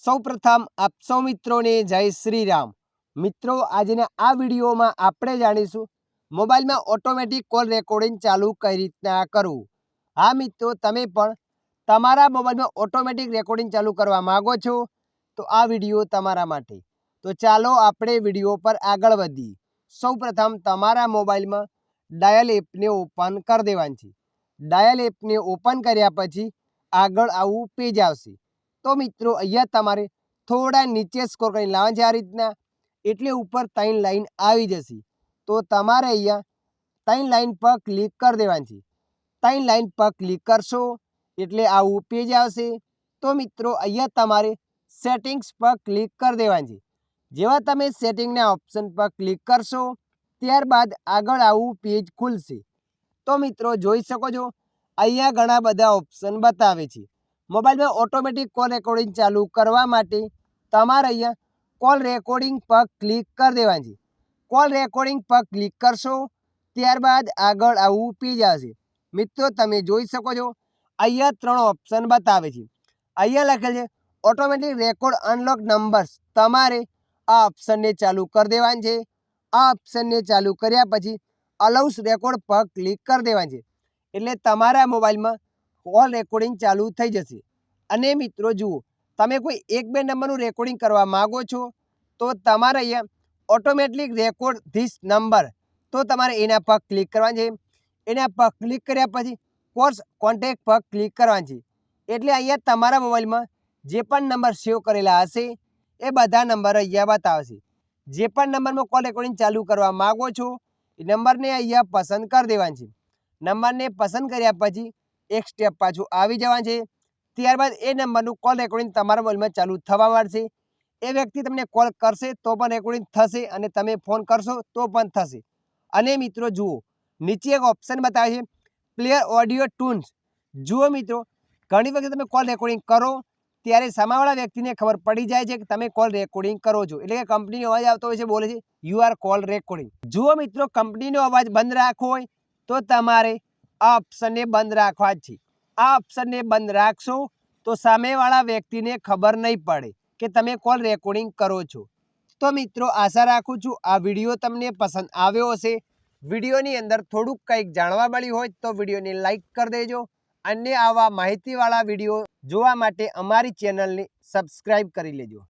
સૌપ્રથમ આપ સૌ મિત્રોને જય શ્રી રામ। મિત્રો આજના આ વિડીયોમાં આપણે જાણીશું મોબાઈલમાં ઓટોમેટિક કોલ રેકોર્ડિંગ ચાલુ કઈ રીતના કરવું। હા મિત્રો, તમે પણ તમારા મોબાઈલમાં ઓટોમેટિક રેકોર્ડિંગ ચાલુ કરવા માંગો છો તો આ વિડીયો તમારા માટે। તો ચાલો આપણે વિડીયો પર આગળ વધીએ। સૌપ્રથમ તમારા મોબાઈલમાં ડાયલ એપને ઓપન કરી દેવાની છે। ડાયલ એપને ઓપન કર્યા પછી આગળ આવું પેજ આવશે। તો મિત્રો અહીંયા તમારે થોડા નીચે સ્ક્રોલ કરીને લાવવાનું છે આ રીતના, એટલે ઉપર 3 લાઈન આવી જશે। તો તમારે અહીંયા 3 લાઈન પર ક્લિક કરી દેવાની છે। 3 લાઈન પર ક્લિક કરશો એટલે આવું પેજ આવશે। તો મિત્રો અહીંયા તમારે સેટિંગ્સ પર ક્લિક કરી દેવાની છે। જેવા તમે સેટિંગના ઓપ્શન પર ક્લિક કરશો ત્યારબાદ આગળ આવું પેજ ખુલશે। તો મિત્રો જોઈ શકો છો અહીંયા ઘણા બધા ઓપ્શન બતાવે છે। મોબાઈલમાં ઓટોમેટિક કોલ રેકોર્ડિંગ ચાલુ કરવા માટે તમારે અહીંયા કોલ રેકોર્ડિંગ પર ક્લિક કરી દેવાની છે। કોલ રેકોર્ડિંગ પર ક્લિક કરશો ત્યારબાદ આગળ આવું પેજ આવશે। મિત્રો તમે જોઈ શકો છો અહીંયા 3 ઓપ્શન બતાવે છે। અહીંયા લખેલ છે ઓટોમેટિક રેકોર્ડ અનલોક નંબર્સ। તમારે આ ઓપ્શનને ચાલુ કરી દેવાનું છે। આ ઓપ્શનને ચાલુ કર્યા પછી અલાઉસ રેકોર્ડ પર ક્લિક કરી દેવાનું છે, એટલે તમારા મોબાઈલમાં કોલ રેકોર્ડિંગ ચાલુ થઈ જશે। અને મિત્રો જુઓ, તમે કોઈ 1-2 નંબરનું રેકોર્ડિંગ કરવા માંગો છો તો તમારે અહીંયા ઓટોમેટિક રેકોર્ડ ધીસ નંબર, તો તમારે એના પર ક્લિક કરવાનું છે। એના પર ક્લિક કર્યા પછી કોર્સ કોન્ટેક્ટ પર ક્લિક કરવાનું છે, એટલે અહીંયા તમારા મોબાઈલમાં જે પણ નંબર સેવ કરેલા હશે એ બધા નંબર અહીંયા બતાવશે। જે પણ નંબરમાં કોલ રેકોર્ડિંગ ચાલુ કરવા માંગો છો એ નંબરને અહીંયા પસંદ કરી દેવાનું છે। નંબરને પસંદ કર્યા પછી એક સ્ટેપ પાછું આવી જવાનું છે। ત્યારબાદ એ નંબરનું કોલ રેકોર્ડિંગ તમારા મોબાઈલમાં ચાલુ થવા માંડશે। એ વ્યક્તિ તમને કોલ કરશે તો પણ રેકોર્ડિંગ થશે અને તમે ફોન કરશો તો પણ થશે। અને મિત્રો જુઓ, નીચે એક ઓપ્શન બતાવે છે પ્લેયર ઓડિયો ટ્યુન્સ। જુઓ મિત્રો, ઘણી વખત તમે કોલ રેકોર્ડિંગ કરો ત્યારે સામેવાળા વ્યક્તિને ખબર પડી જાય છે કે તમે કોલ રેકોર્ડિંગ કરો છો, એટલે કે કંપનીનો અવાજ આવતો હોય છે, બોલે છે યુ આર કોલ રેકોર્ડિંગ। જુઓ મિત્રો, કંપનીનો અવાજ બંધ રાખવો હોય તો તમારે આ ઓપ્શનને બંધ રાખવા જ છે। આ ઓપ્શનને બંધ રાખશો તો સામેવાળા વ્યક્તિને ખબર નહીં પડે કે તમે કોલ રેકોર્ડિંગ કરો છો। તો મિત્રો આશા રાખું છું આ વિડીયો તમને પસંદ આવ્યો હશે। વિડીયોની અંદર થોડુંક કંઈક જાણવા મળ્યું હોય તો વિડીયોને લાઈક કરી દેજો અને આવા માહિતીવાળા વિડીયો જોવા માટે અમારી ચેનલને સબસ્ક્રાઈબ કરી લેજો।